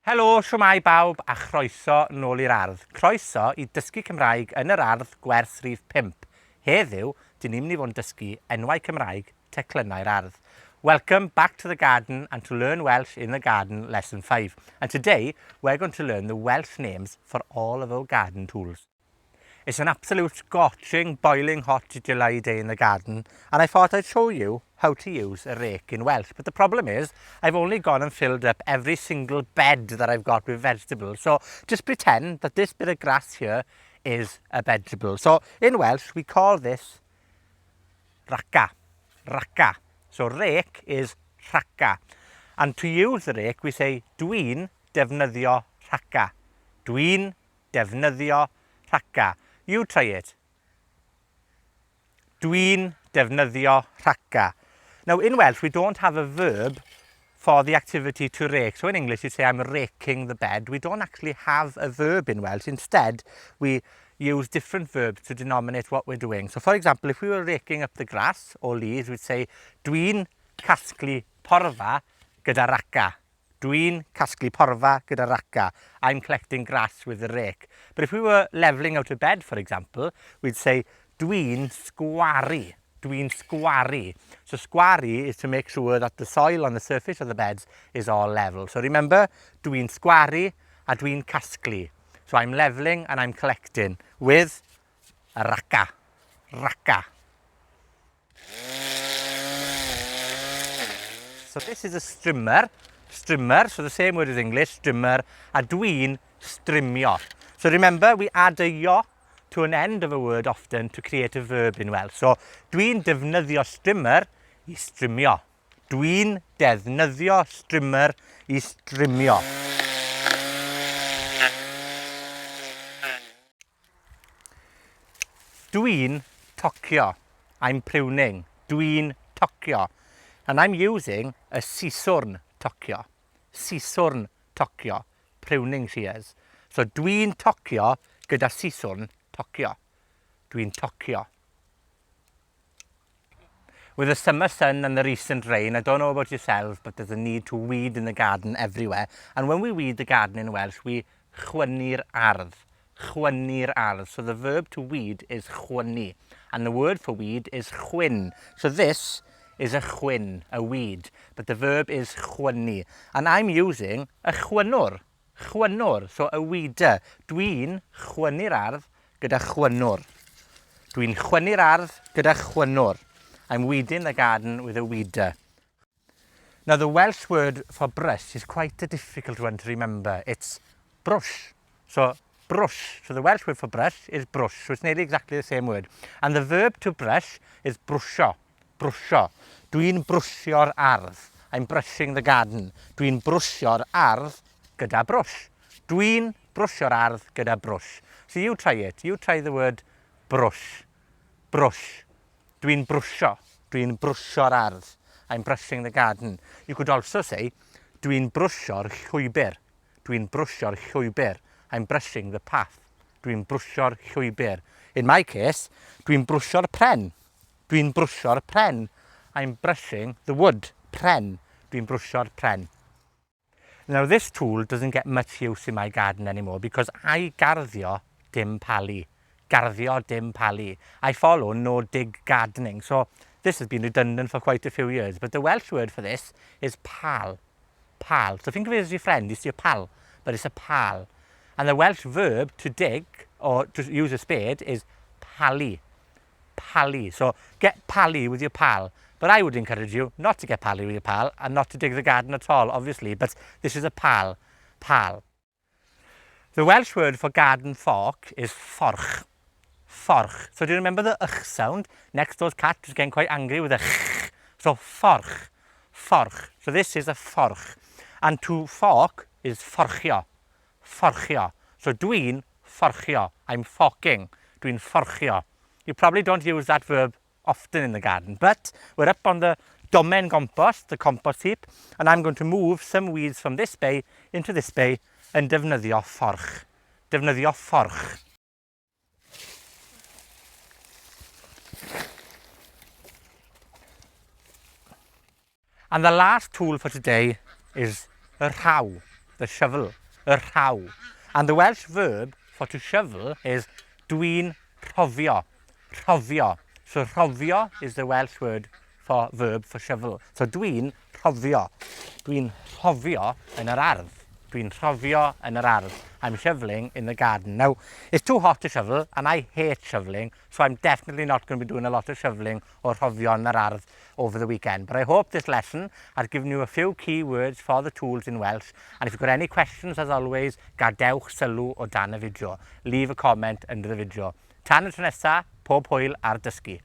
Helo, shwmae bawb a chroeso nôl i'r ardd. Croeso i Dysgu Cymraeg yn yr ardd Gwers rhif 5. Heddiw, dyn ni'n mynd i fod yn dysgu enwau Cymraeg Teclynnau'r ardd. Welcome back to the garden and to Learn Welsh in the Garden Lesson 5. And today, we're going to learn the Welsh names for all of our garden tools. It's an absolute scorching, boiling hot July day in the garden, and I thought I'd show you how to use a rake in Welsh. But the problem is, I've only gone and filled up every single bed that I've got with vegetables. So just pretend that this bit of grass here is a vegetable. So in Welsh, we call this raka. Raka. So rake is raka. And to use the rake, we say, dwi'n defnyddio raka. Dwi'n defnyddio raka. You try it. Dwi'n defnyddio raka. Now, in Welsh, we don't have a verb for the activity to rake. So in English, you say, I'm raking the bed. We don't actually have a verb in Welsh. Instead, we use different verbs to denominate what we're doing. So, for example, if we were raking up the grass or leaves, we'd say, dwi'n casglu porfa gyda raka. Dwi'n casglu porfa gyda raka. I'm collecting grass with the rake. But if we were levelling out a bed, for example, we'd say, dwi'n sgwaru. Dwi'n sgwaru. So sgwaru is to make sure that the soil on the surface of the beds is all level. So remember, dwi'n sgwaru a dwi'n casglu. So I'm levelling and I'm collecting with a raka. Raka. So this is a strimmer. Strimmer, so the same word as English, strimmer, a dwi'n strimio. So remember, we add a yo to an end of a word often to create a verb in Welsh. So, dwi'n defnyddio strimmer I strimio. Dwi'n defnyddio strimmer I strimio. Dwi'n tocio. I'm pruning. Dwi'n tocio. And I'm using a siswrn tocio. Siswrn tocio. Pruning shears. So, dwi'n tocio gyda siswrn tocio. Dwi'n tocio. With the summer sun and the recent rain, I don't know about yourselves, but there's a need to weed in the garden everywhere. And when we weed the garden in Welsh, we chwynnu'r ardd. Chwynnu'r ardd. So the verb to weed is chwynnu. And the word for weed is chwyn. So this is a chwyn, a weed. But the verb is chwynnu. And I'm using a chwynwr. Chwynwr, so a weeder. Dwi'n chwynnu'r ardd gyda chwynwr. Dwi'n chwynnu'r ardd gyda chwynwr. I'm weeding the garden with a weeder. Now, the Welsh word for brush is quite a difficult one to remember. It's brush. So, brush. So, the Welsh word for brush is brush. So, it's nearly exactly the same word. And the verb to brush is brwsio. Brwsio. Dwi'n brwsio'r ardd. I'm brushing the garden. Dwi'n brwsio'r ardd gyda brush. Dwi'n brwsio'r ardd gyda brush. So you try it. You try the word brush. Brush. Dwi'n brwsio. Dwi'n brwsio'r ardd. I'm brushing the garden. You could also say, dwi'n brwsio'r llwybr. Dwi'n brwsio'r llwybr. I'm brushing the path. Dwi'n brwsio'r llwybr. In my case, dwi'n brwsio'r pren. Dwi'n brwsio'r pren. I'm brushing the wood. Pren. Dwi'n brwsio'r pren. Now, this tool doesn't get much use in my garden anymore because I garddio dim palu. Garddio dim palu. I follow no-dig gardening. So this has been redundant for quite a few years. But the Welsh word for this is pal. Pal. So think of it as your friend. It's your pal. But it's a pal. And the Welsh verb to dig or to use a spade is palu. Palu. So get pally with your pal. But I would encourage you not to get pally with your pal and not to dig the garden at all, obviously. But this is a pal. Pal. The Welsh word for garden fork is forch. Forch. So do you remember the ch sound? Next door's cat is getting quite angry with a ch. So forch. Forch. So this is a forch. And to fork is forchio. Forchio. So dwi'n forchio. I'm forking. Dwi'n forchio. You probably don't use that verb often in the garden, but we're up on the domen compost, the compost heap, and I'm going to move some weeds from this bay into this bay and defnyddio forch. Defnyddio forch. And the last tool for today is a rhaw. the shovel, y rhaw. And the Welsh verb for to shovel is dwi'n rhofio. Rhofio. So rhofio is the Welsh word for verb for shovel. So dwi'n rhofio. Dwi'n rhofio yn yr ardd. Dwi'n rhofio yn yr ardd. I'm shoveling in the garden. Now, it's too hot to shovel, and I hate shoveling, so I'm definitely not going to be doing a lot of shoveling or rhofio yn yr ardd over the weekend. But I hope this lesson has given you a few key words for the tools in Welsh. And if you've got any questions, as always, gadewch sylw o dan y fideo. Leave a comment under the video. Tan y tro nesa, pob hwyl ar dysgu.